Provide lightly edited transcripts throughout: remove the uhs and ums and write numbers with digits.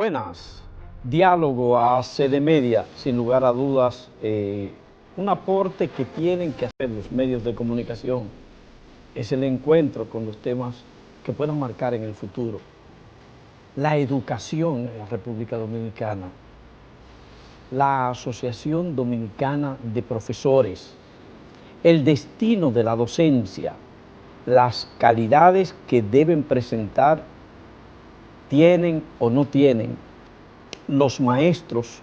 Buenas. Diálogo a sede media, sin lugar a dudas, un aporte que tienen que hacer los medios de comunicación es el encuentro con los temas que puedan marcar en el futuro. La educación en la República Dominicana, la Asociación Dominicana de Profesores, el destino de la docencia, las calidades que deben presentar, tienen o no tienen los maestros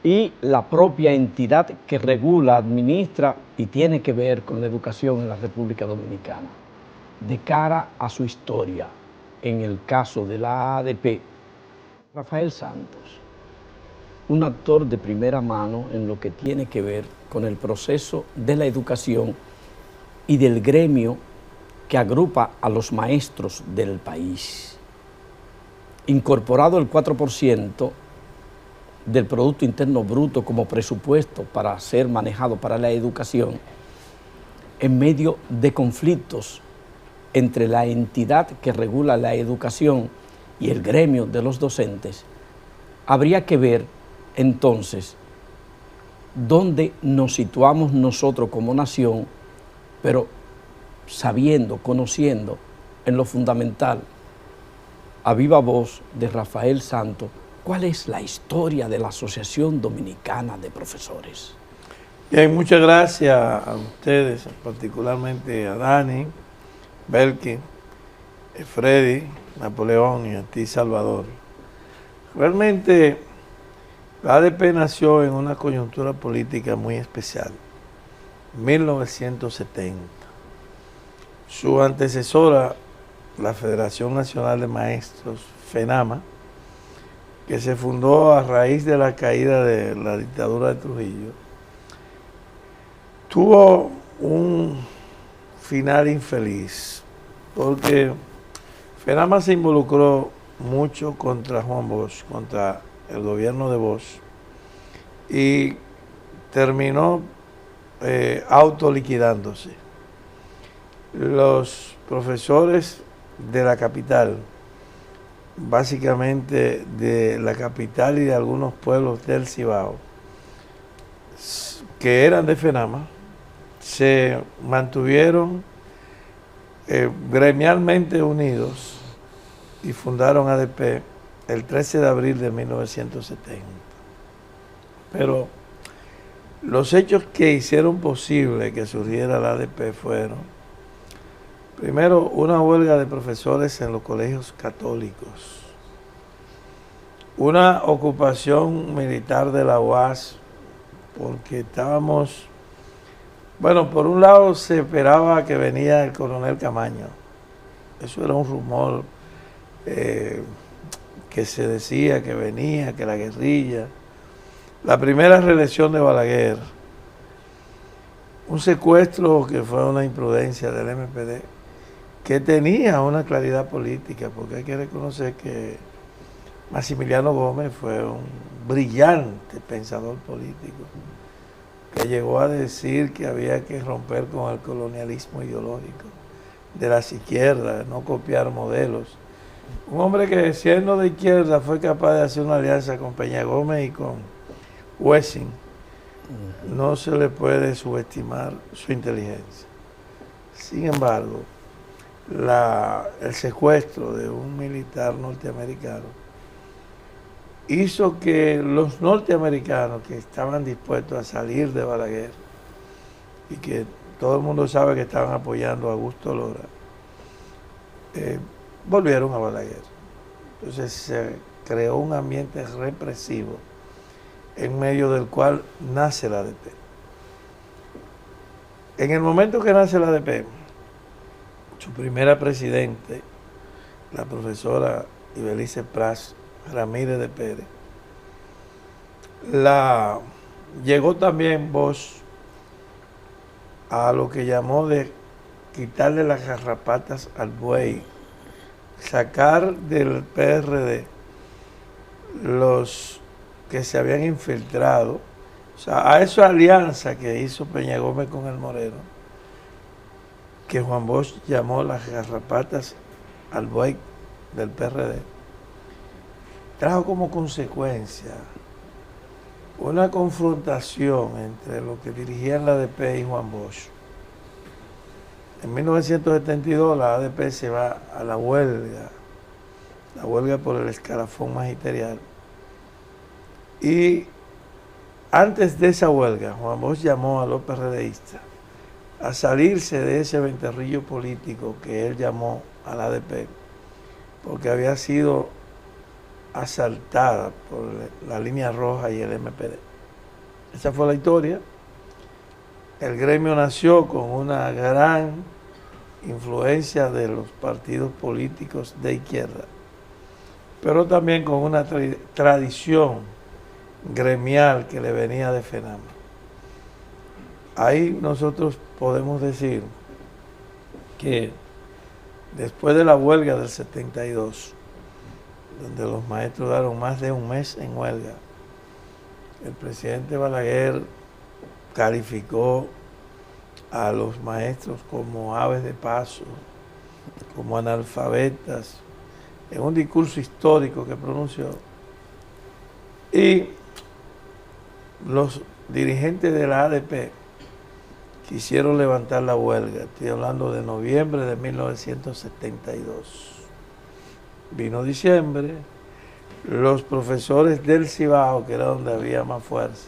y la propia entidad que regula, administra y tiene que ver con la educación en la República Dominicana, de cara a su historia. En el caso de la ADP, Rafael Santos, un actor de primera mano en lo que tiene que ver con el proceso de la educación y del gremio que agrupa a los maestros del país. Incorporado el 4% del Producto Interno Bruto como presupuesto para ser manejado para la educación, en medio de conflictos entre la entidad que regula la educación y el gremio de los docentes, habría que ver entonces dónde nos situamos nosotros como nación, pero sabiendo, conociendo en lo fundamental, a viva voz de Rafael Santos, ¿cuál es la historia de la Asociación Dominicana de Profesores? Bien, muchas gracias a ustedes, particularmente a Dani, Belkin, Freddy, Napoleón y a ti, Salvador. Realmente, la ADP nació en una coyuntura política muy especial, 1970. Su antecesora, la Federación Nacional de Maestros, FENAMA, que se fundó a raíz de la caída de la dictadura de Trujillo, tuvo un final infeliz, porque FENAMA se involucró mucho contra Juan Bosch, contra el gobierno de Bosch, y terminó autoliquidándose. Los profesores de la capital, básicamente de la capital y de algunos pueblos del Cibao, que eran de FENAMA, se mantuvieron gremialmente unidos y fundaron ADP el 13 de abril de 1970. Pero los hechos que hicieron posible que surgiera la ADP fueron, primero, una huelga de profesores en los colegios católicos, una ocupación militar de la UAS, porque estábamos, bueno, por un lado se esperaba que venía el coronel Camaño, eso era un rumor que se decía que venía, que la guerrilla, la primera reelección de Balaguer, un secuestro que fue una imprudencia del MPD, que tenía una claridad política, porque hay que reconocer que Maximiliano Gómez fue un brillante pensador político, que llegó a decir que había que romper con el colonialismo ideológico de las izquierdas, no copiar modelos. Un hombre que, siendo de izquierda, fue capaz de hacer una alianza con Peña Gómez y con Wessing. No se le puede subestimar su inteligencia. Sin embargo, el secuestro de un militar norteamericano hizo que los norteamericanos que estaban dispuestos a salir de Balaguer y que todo el mundo sabe que estaban apoyando a Augusto Lora, volvieron a Balaguer. Entonces se creó un ambiente represivo en medio del cual nace la ADP. En el momento que nace la ADP, su primera presidente, la profesora Ibelice Pras Ramírez de Pérez, llegó también Bosch a lo que llamó de quitarle las garrapatas al buey, sacar del PRD los que se habían infiltrado, o sea, a esa alianza que hizo Peña Gómez con el Moreno, que Juan Bosch llamó las garrapatas al buey del PRD, trajo como consecuencia una confrontación entre los que dirigían la ADP y Juan Bosch. En 1972 la ADP se va a la huelga por el escalafón magisterial. Y antes de esa huelga, Juan Bosch llamó a los PRDistas a salirse de ese ventarrillo político que él llamó a la ADP, porque había sido asaltada por la línea roja y el MPD. Esa fue la historia. El gremio nació con una gran influencia de los partidos políticos de izquierda, pero también con una tradición gremial que le venía de FENAMA. Ahí nosotros podemos decir que después de la huelga del 72, donde los maestros duraron más de un mes en huelga, el presidente Balaguer calificó a los maestros como aves de paso, como analfabetas, en un discurso histórico que pronunció. Y los dirigentes de la ADP quisieron levantar la huelga. Estoy hablando de noviembre de 1972. Vino diciembre, los profesores del Cibao, que era donde había más fuerza,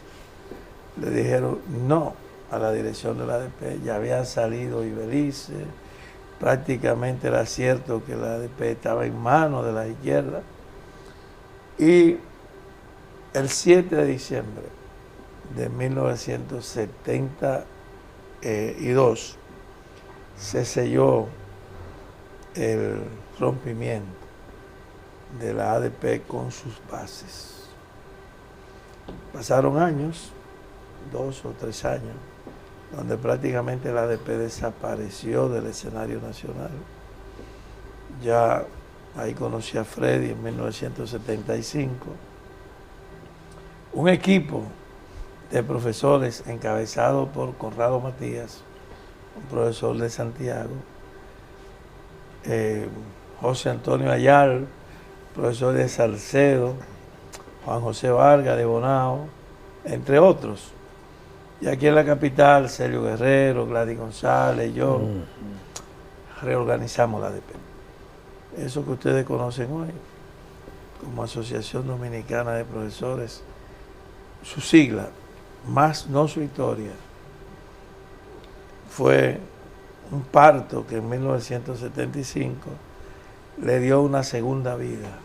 le dijeron no a la dirección de la ADP. Ya había salido Ibelice, prácticamente era cierto que la ADP estaba en manos de la izquierda. Y el 7 de diciembre de 1972 se selló el rompimiento de la ADP con sus bases. Pasaron años, 2 o 3 años, donde prácticamente la ADP desapareció del escenario nacional. Ya ahí conocí a Freddy en 1975. Un equipo de profesores encabezado por Conrado Matías, un profesor de Santiago, José Antonio Ayal, profesor de Salcedo, Juan José Vargas de Bonao, entre otros. Y aquí en la capital, Celio Guerrero, Gladys González, yo, reorganizamos la ADP. Eso que ustedes conocen hoy como Asociación Dominicana de Profesores, su sigla, más no su historia, fue un parto que en 1975 le dio una segunda vida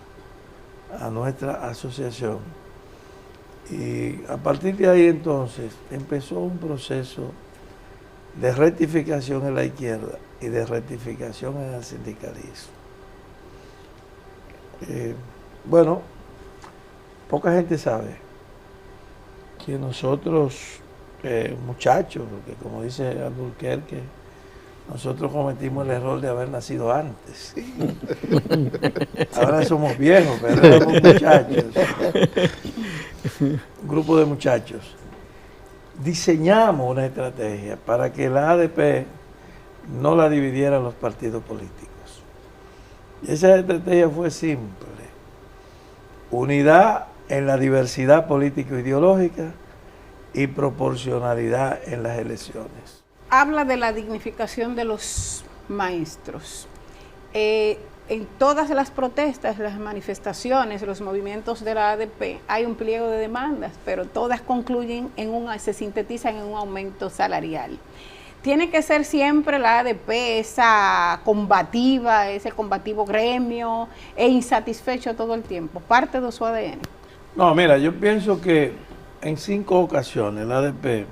a nuestra asociación. Y a partir de ahí entonces empezó un proceso de rectificación en la izquierda y de rectificación en el sindicalismo. Bueno, poca gente sabe que nosotros, muchachos, porque como dice Alburquerque, nosotros cometimos el error de haber nacido antes. Ahora somos viejos, pero éramos muchachos. Un grupo de muchachos. Diseñamos una estrategia para que la ADP no la dividieran los partidos políticos. Y esa estrategia fue simple. Unidad en la diversidad político-ideológica y proporcionalidad en las elecciones. Habla de la dignificación de los maestros. En todas las protestas, las manifestaciones, los movimientos de la ADP, hay un pliego de demandas, pero todas concluyen se sintetizan en un aumento salarial. Tiene que ser siempre la ADP esa combativa, ese combativo gremio, e insatisfecho todo el tiempo, parte de su ADN. No, mira, yo pienso que en 5 ocasiones la ADP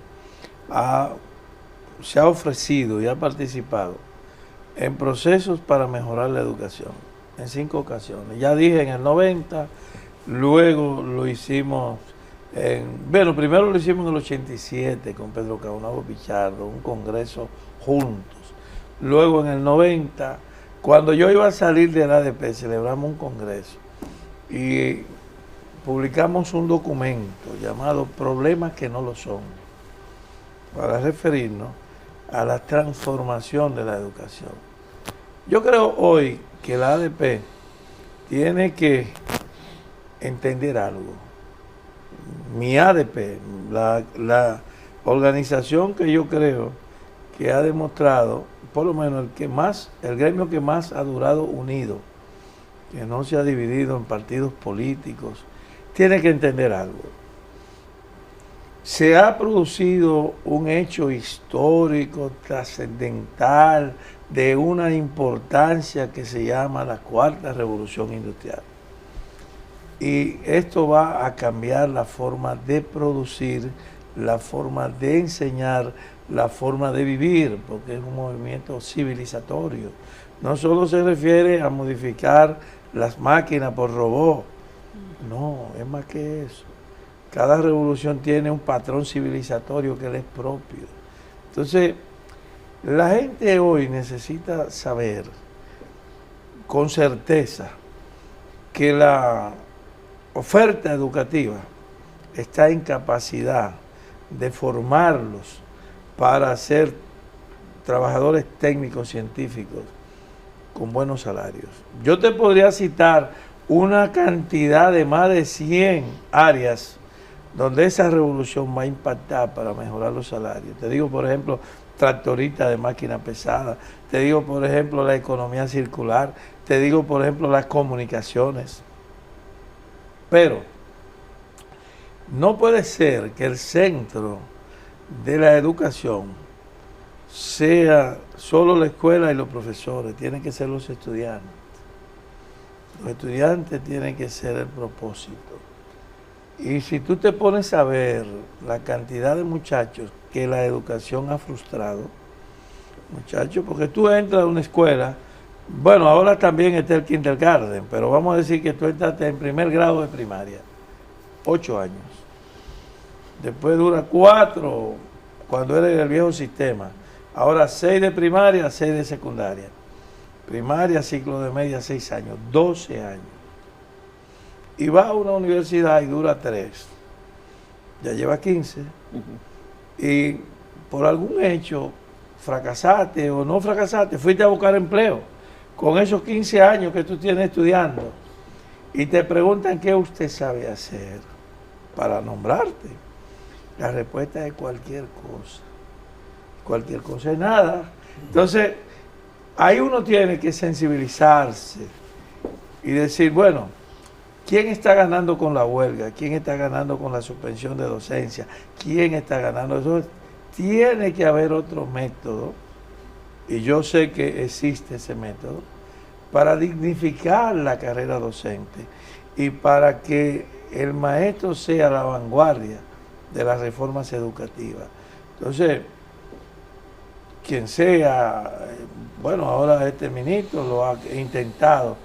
se ha ofrecido y ha participado en procesos para mejorar la educación, en 5 ocasiones. Ya dije en el 90, luego lo hicimos primero lo hicimos en el 87 con Pedro Caonabo Pichardo, un congreso juntos. Luego en el 90, cuando yo iba a salir de la ADP, celebramos un congreso y publicamos un documento llamado Problemas que no lo son, para referirnos a la transformación de la educación. Yo creo hoy que la ADP tiene que entender algo. Mi ADP, la organización que yo creo que ha demostrado, por lo menos el gremio que más ha durado unido, que no se ha dividido en partidos políticos, tiene que entender algo. Se ha producido un hecho histórico, trascendental, de una importancia que se llama la Cuarta Revolución Industrial. Y esto va a cambiar la forma de producir, la forma de enseñar, la forma de vivir, porque es un movimiento civilizatorio. No solo se refiere a modificar las máquinas por robot, no, es más que eso. Cada revolución tiene un patrón civilizatorio que le es propio. Entonces, la gente hoy necesita saber con certeza que la oferta educativa está en capacidad de formarlos para ser trabajadores técnicos científicos con buenos salarios. Yo te podría citar una cantidad de más de 100 áreas donde esa revolución va a impactar para mejorar los salarios. Te digo, por ejemplo, tractorista de máquina pesada, te digo, por ejemplo, la economía circular, te digo, por ejemplo, las comunicaciones. Pero no puede ser que el centro de la educación sea solo la escuela y los profesores, tienen que ser los estudiantes. Los estudiantes tienen que ser el propósito. Y si tú te pones a ver la cantidad de muchachos que la educación ha frustrado, muchachos, porque tú entras a una escuela, bueno, ahora también está el kindergarten, pero vamos a decir que tú entraste en primer grado de primaria, 8 años. Después dura 4 cuando eres del viejo sistema. Ahora 6 de primaria, 6 de secundaria. Primaria, ciclo de media, 6 años, 12 años. Y va a una universidad y dura 3. Ya lleva 15. Y por algún hecho, fracasaste o no fracasaste, fuiste a buscar empleo con esos 15 años que tú tienes estudiando. Y te preguntan qué usted sabe hacer para nombrarte. La respuesta es cualquier cosa. Cualquier cosa es nada. Entonces, ahí uno tiene que sensibilizarse y decir, bueno, ¿quién está ganando con la huelga? ¿Quién está ganando con la suspensión de docencia? ¿Quién está ganando? Eso tiene que haber otro método, y yo sé que existe ese método, para dignificar la carrera docente y para que el maestro sea la vanguardia de las reformas educativas. Entonces, quien sea, bueno, ahora este ministro lo ha intentado,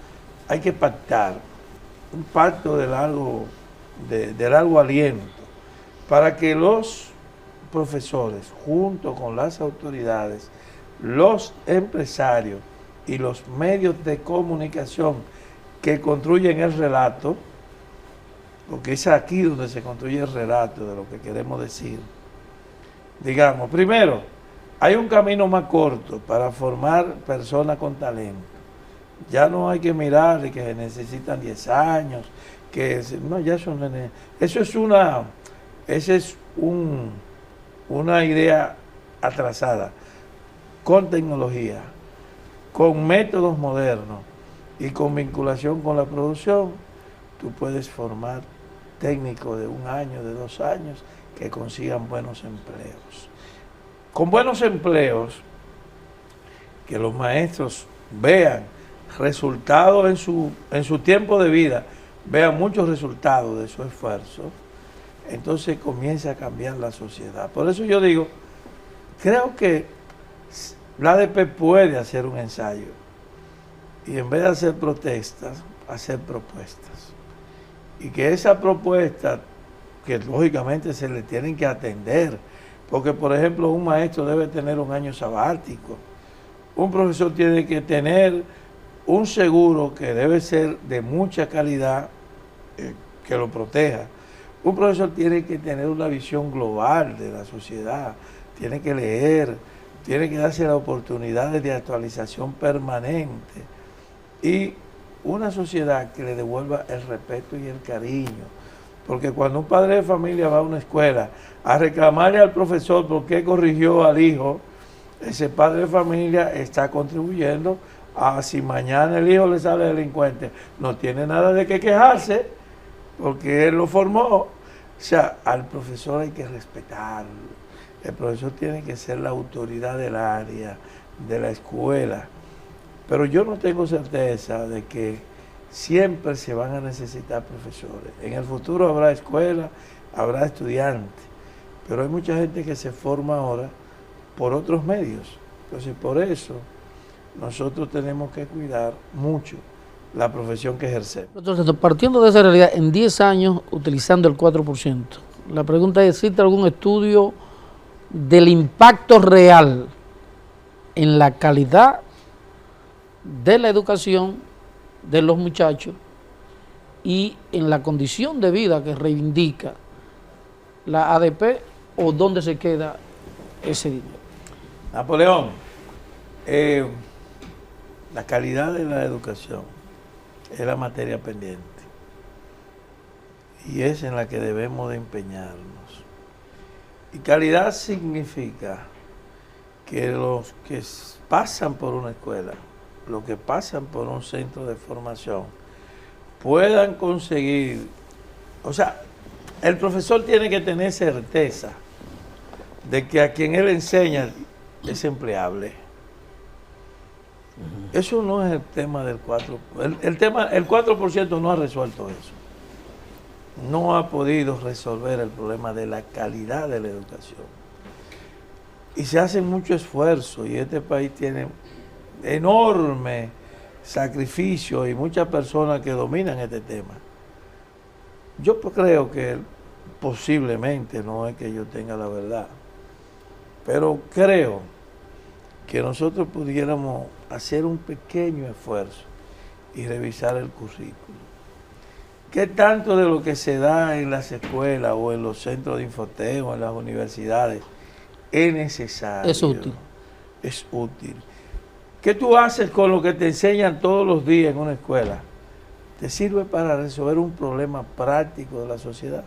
hay que pactar, un pacto de largo aliento, para que los profesores, junto con las autoridades, los empresarios y los medios de comunicación que construyen el relato, porque es aquí donde se construye el relato de lo que queremos decir. Digamos, primero, hay un camino más corto para formar personas con talento. Ya no hay que mirar de que se necesitan 10 años, no, ya eso es una idea atrasada. Con tecnología, con métodos modernos y con vinculación con la producción, tú puedes formar técnicos de 1 año, de 2 años, que consigan buenos empleos. Con buenos empleos, que los maestros vean resultados en su tiempo de vida, vean muchos resultados de su esfuerzo, entonces comienza a cambiar la sociedad. Por eso yo digo, creo que la ADP puede hacer un ensayo y en vez de hacer protestas, hacer propuestas. Y que esa propuesta, que lógicamente se le tienen que atender, porque por ejemplo un maestro debe tener 1 año sabático, un profesor tiene que tener un seguro que debe ser de mucha calidad, que lo proteja. Un profesor tiene que tener una visión global de la sociedad, tiene que leer, tiene que darse las oportunidades de actualización permanente. Y una sociedad que le devuelva el respeto y el cariño. Porque cuando un padre de familia va a una escuela a reclamarle al profesor por qué corrigió al hijo, ese padre de familia está contribuyendo a si mañana el hijo le sale delincuente, no tiene nada de qué quejarse, porque él lo formó. O sea, al profesor hay que respetarlo. El profesor tiene que ser la autoridad del área, de la escuela. Pero yo no tengo certeza de que siempre se van a necesitar profesores. En el futuro habrá escuela, habrá estudiantes, pero hay mucha gente que se forma ahora por otros medios. Entonces, por eso nosotros tenemos que cuidar mucho la profesión que ejercemos. Entonces, partiendo de esa realidad, en 10 años utilizando el 4%, la pregunta es, ¿existe algún estudio del impacto real en la calidad de la educación de los muchachos y en la condición de vida que reivindica la ADP, o dónde se queda ese dinero? Napoleón, la calidad de la educación es la materia pendiente y es en la que debemos de empeñarnos. Y calidad significa que los que pasan por una escuela, los que pasan por un centro de formación, puedan conseguir, o sea, el profesor tiene que tener certeza de que a quien él enseña es empleable. Eso no es el tema del 4%. El 4% no ha resuelto eso. No ha podido resolver el problema de la calidad de la educación. Y se hace mucho esfuerzo, y este país tiene enorme sacrificio y muchas personas que dominan este tema. Yo creo que posiblemente, no es que yo tenga la verdad, pero creo que nosotros pudiéramos hacer un pequeño esfuerzo y revisar el currículo. ¿Qué tanto de lo que se da en las escuelas o en los centros de infoteo, en las universidades, es necesario? Es útil. Es útil. ¿Qué tú haces con lo que te enseñan todos los días en una escuela? ¿Te sirve para resolver un problema práctico de la sociedad?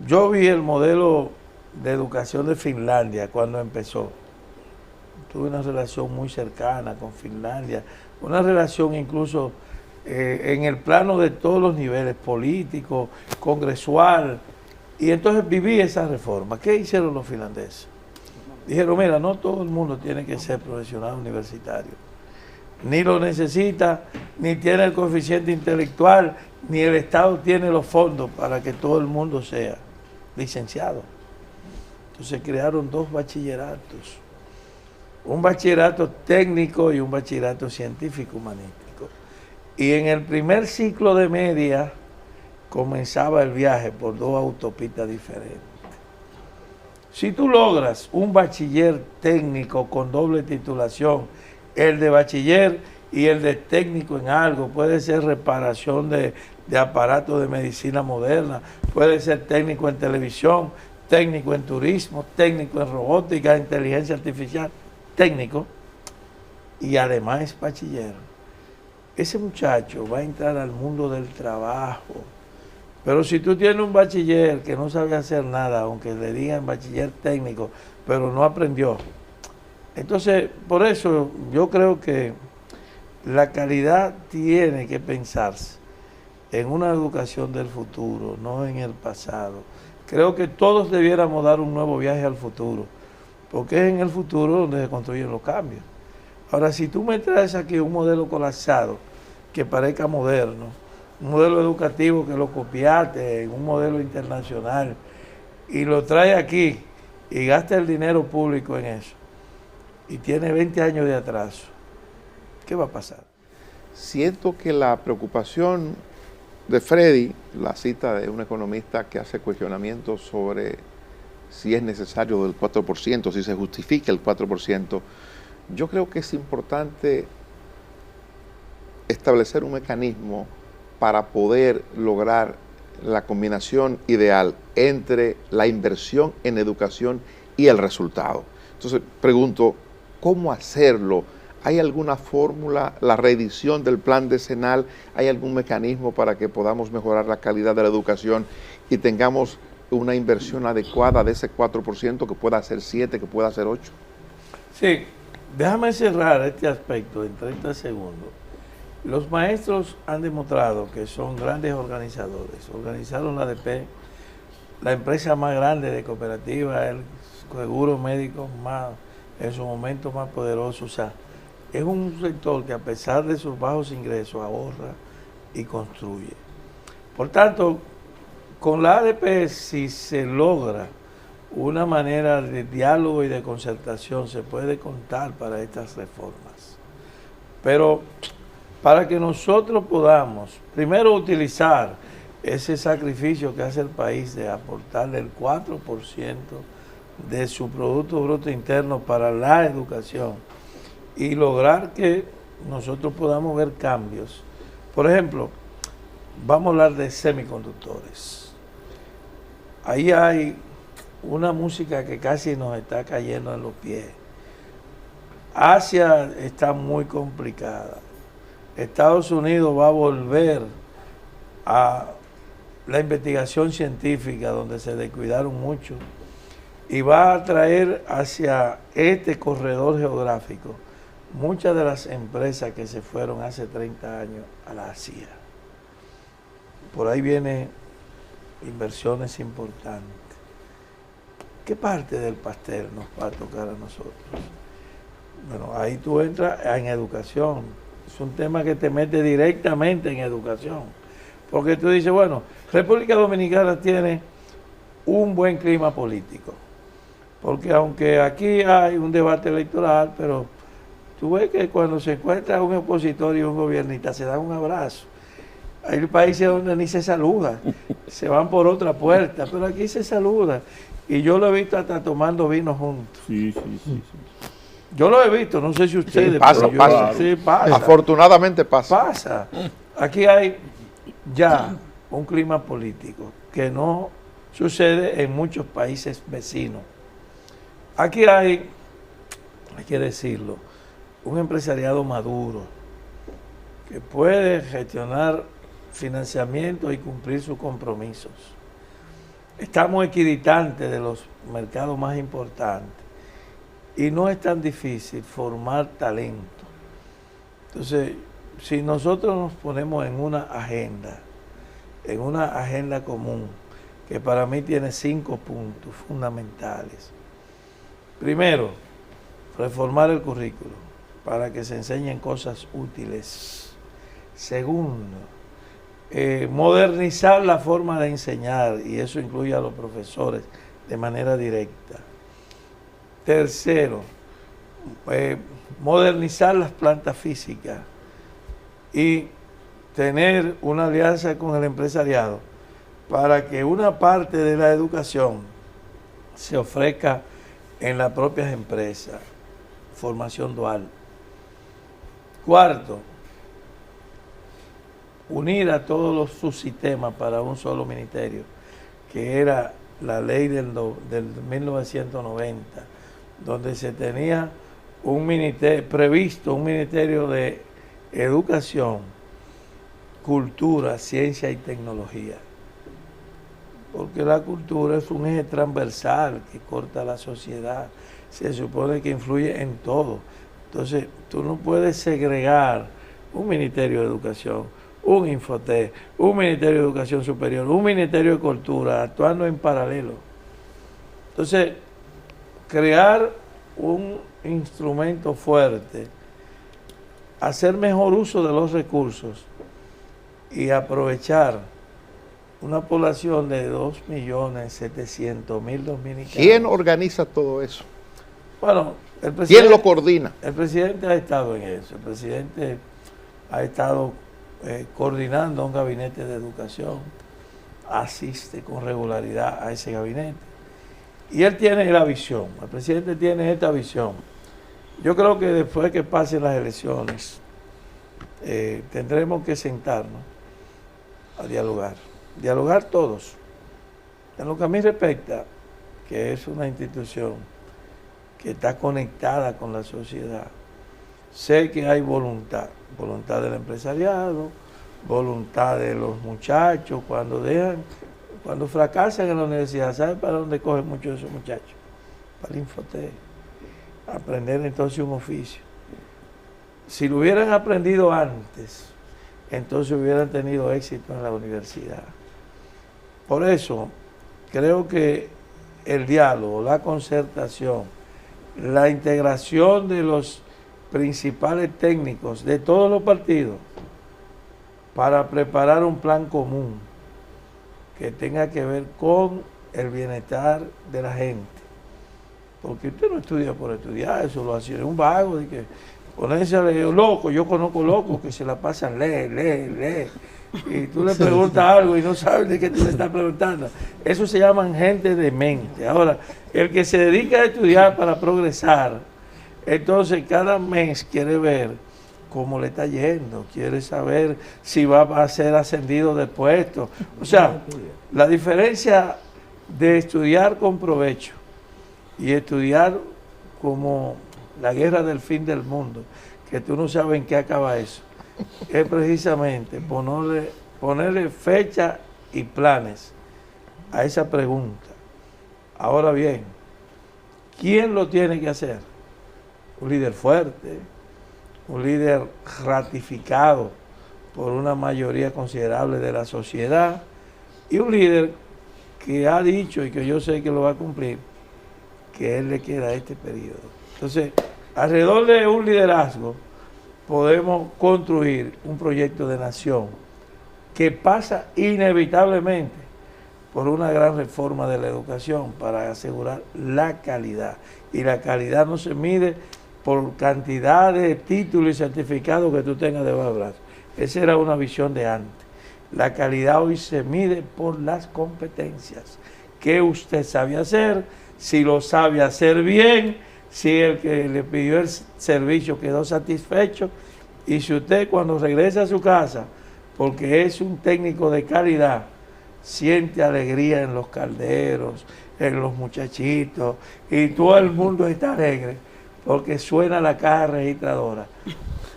Yo vi el modelo de educación de Finlandia cuando empezó. Tuve una relación muy cercana con Finlandia, una relación incluso en el plano de todos los niveles, político, congresual, y entonces viví esa reforma. ¿Qué hicieron los finlandeses? Dijeron, mira, no todo el mundo tiene que ser profesional universitario, ni lo necesita, ni tiene el coeficiente intelectual, ni el Estado tiene los fondos para que todo el mundo sea licenciado. Entonces crearon 2 bachilleratos, un bachillerato técnico y un bachillerato científico humanístico. Y en el primer ciclo de media comenzaba el viaje por 2 autopistas diferentes. Si tú logras un bachiller técnico con doble titulación, el de bachiller y el de técnico en algo, puede ser reparación de aparatos de medicina moderna, puede ser técnico en televisión, técnico en turismo, técnico en robótica, inteligencia artificial, técnico, y además es bachiller. Ese muchacho va a entrar al mundo del trabajo. Pero si tú tienes un bachiller que no sabe hacer nada, aunque le digan bachiller técnico, pero no aprendió. Entonces, por eso yo creo que la calidad tiene que pensarse en una educación del futuro, no en el pasado. Creo que todos debiéramos dar un nuevo viaje al futuro, porque es en el futuro donde se construyen los cambios. Ahora, si tú me traes aquí un modelo colapsado que parezca moderno, un modelo educativo que lo copiaste en un modelo internacional y lo trae aquí y gasta el dinero público en eso y tiene 20 años de atraso, ¿qué va a pasar? Siento que la preocupación de Freddy, la cita de un economista que hace cuestionamientos sobre si es necesario el 4%, si se justifica el 4%, yo creo que es importante establecer un mecanismo para poder lograr la combinación ideal entre la inversión en educación y el resultado. Entonces, pregunto, ¿cómo hacerlo ¿Hay alguna fórmula, la reedición del plan decenal, hay algún mecanismo para que podamos mejorar la calidad de la educación y tengamos una inversión adecuada de ese 4%, que pueda ser 7, que pueda ser 8? Sí, déjame cerrar este aspecto en 30 segundos. Los maestros han demostrado que son grandes organizadores. Organizaron la ADP, la empresa más grande de cooperativa, el seguro médico más, en su momento más poderoso. O sea, es un sector que a pesar de sus bajos ingresos ahorra y construye. Por tanto, con la ADP, si se logra una manera de diálogo y de concertación, se puede contar para estas reformas. Pero para que nosotros podamos, primero, utilizar ese sacrificio que hace el país de aportarle el 4% de su Producto Bruto Interno para la educación y lograr que nosotros podamos ver cambios. Por ejemplo, vamos a hablar de semiconductores. Ahí hay una música que casi nos está cayendo en los pies. Asia está muy complicada. Estados Unidos va a volver a la investigación científica, donde se descuidaron mucho, y va a traer hacia este corredor geográfico muchas de las empresas que se fueron hace 30 años a la Asia. Por ahí vienen inversiones importantes. ¿Qué parte del pastel nos va a tocar a nosotros? Bueno, ahí tú entras en educación. Es un tema que te mete directamente en educación. Porque tú dices, bueno, República Dominicana tiene un buen clima político. Porque aunque aquí hay un debate electoral, pero tú ves que cuando se encuentra un opositor y un gobernista se dan un abrazo. Hay países donde ni se saluda, se van por otra puerta, pero aquí se saluda. Y yo lo he visto hasta tomando vino juntos. Sí. Yo lo he visto, no sé si ustedes... Sí, pasa, pero pasa. Sí, pasa. Afortunadamente pasa. Pasa. Aquí hay ya un clima político que no sucede en muchos países vecinos. Aquí hay que decirlo, un empresariado maduro que puede gestionar financiamiento y cumplir sus compromisos. Estamos equidistantes de los mercados más importantes y no es tan difícil formar talento. Entonces, si nosotros nos ponemos en una agenda común, que para mí tiene 5 puntos fundamentales. Primero, reformar el currículo para que se enseñen cosas útiles. Segundo, modernizar la forma de enseñar, y eso incluye a los profesores de manera directa. Tercero, modernizar las plantas físicas y tener una alianza con el empresariado para que una parte de la educación se ofrezca en las propias empresas, formación dual. Cuarto, unir a todos los subsistemas para un solo ministerio, que era la ley del 1990, donde se tenía previsto un ministerio de educación, cultura, ciencia y tecnología. Porque la cultura es un eje transversal que corta la sociedad, se supone que influye en todo. Entonces, tú no puedes segregar un Ministerio de Educación, un Infotec, un Ministerio de Educación Superior, un Ministerio de Cultura, actuando en paralelo. Entonces, crear un instrumento fuerte, hacer mejor uso de los recursos y aprovechar una población de 2.700.000 dominicanos. ¿Quién organiza todo eso? Bueno, el presidente... ¿Quién lo coordina? El presidente ha estado en eso. El presidente ha estado coordinando un gabinete de educación, asiste con regularidad a ese gabinete. Y él tiene la visión, el presidente tiene esta visión. Yo creo que después que pasen las elecciones, tendremos que sentarnos a dialogar todos. En lo que a mí respecta, que es una institución que está conectada con la sociedad, sé que hay voluntad del empresariado, voluntad de los muchachos cuando fracasan en la universidad. ¿Saben para dónde cogen muchos de esos muchachos? Para el Infotec, aprender entonces un oficio. Si lo hubieran aprendido antes, entonces hubieran tenido éxito en la universidad. Por eso, creo que el diálogo, la concertación, la integración de los principales técnicos de todos los partidos para preparar un plan común que tenga que ver con el bienestar de la gente. Porque usted no estudia por estudiar, eso lo hace un vago, de que ponerse a leer loco. Yo conozco locos que se la pasan, lee. Y tú le preguntas algo y no sabes de qué tú le estás preguntando. Eso se llaman gente demente. Ahora, el que se dedica a estudiar para progresar, entonces cada mes quiere ver cómo le está yendo, quiere saber si va a ser ascendido de puesto. O sea, la diferencia de estudiar con provecho y estudiar como la guerra del fin del mundo, que tú no sabes en qué acaba eso, es precisamente ponerle fecha y planes a esa pregunta. Ahora bien, ¿quién lo tiene que hacer? Un líder fuerte, un líder ratificado por una mayoría considerable de la sociedad y un líder que ha dicho, y que yo sé que lo va a cumplir, que él le queda este periodo. Entonces, alrededor de un liderazgo podemos construir un proyecto de nación que pasa inevitablemente por una gran reforma de la educación para asegurar la calidad. Y la calidad no se mide por cantidad de títulos y certificados que tú tengas debajo del brazo. Esa era una visión de antes. La calidad hoy se mide por las competencias. ¿Qué usted sabe hacer? Si lo sabe hacer bien, si el que le pidió el servicio quedó satisfecho, y si usted cuando regresa a su casa, porque es un técnico de calidad, siente alegría en los calderos, en los muchachitos, y todo el mundo está alegre, porque suena la caja registradora.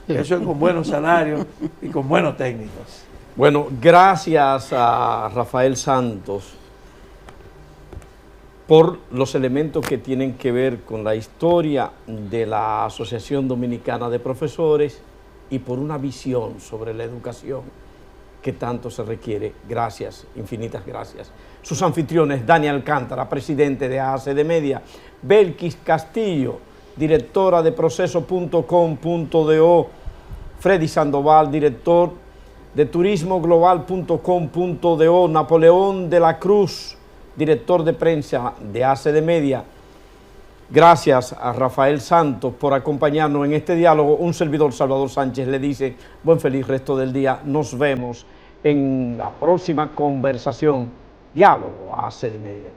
Eso es con buenos salarios y con buenos técnicos. Bueno, gracias a Rafael Santos por los elementos que tienen que ver con la historia de la Asociación Dominicana de Profesores y por una visión sobre la educación que tanto se requiere. Gracias, infinitas gracias. Sus anfitriones, Dani Alcántara, presidente de ACD Media, Belkis Castillo, directora de proceso.com.do, Freddy Sandoval, director de turismoglobal.com.do, Napoleón de la Cruz, director de prensa de ACD Media. Gracias a Rafael Santos por acompañarnos en este diálogo. Un servidor, Salvador Sánchez, le dice buen feliz resto del día. Nos vemos en la próxima conversación. Diálogo ACD Media.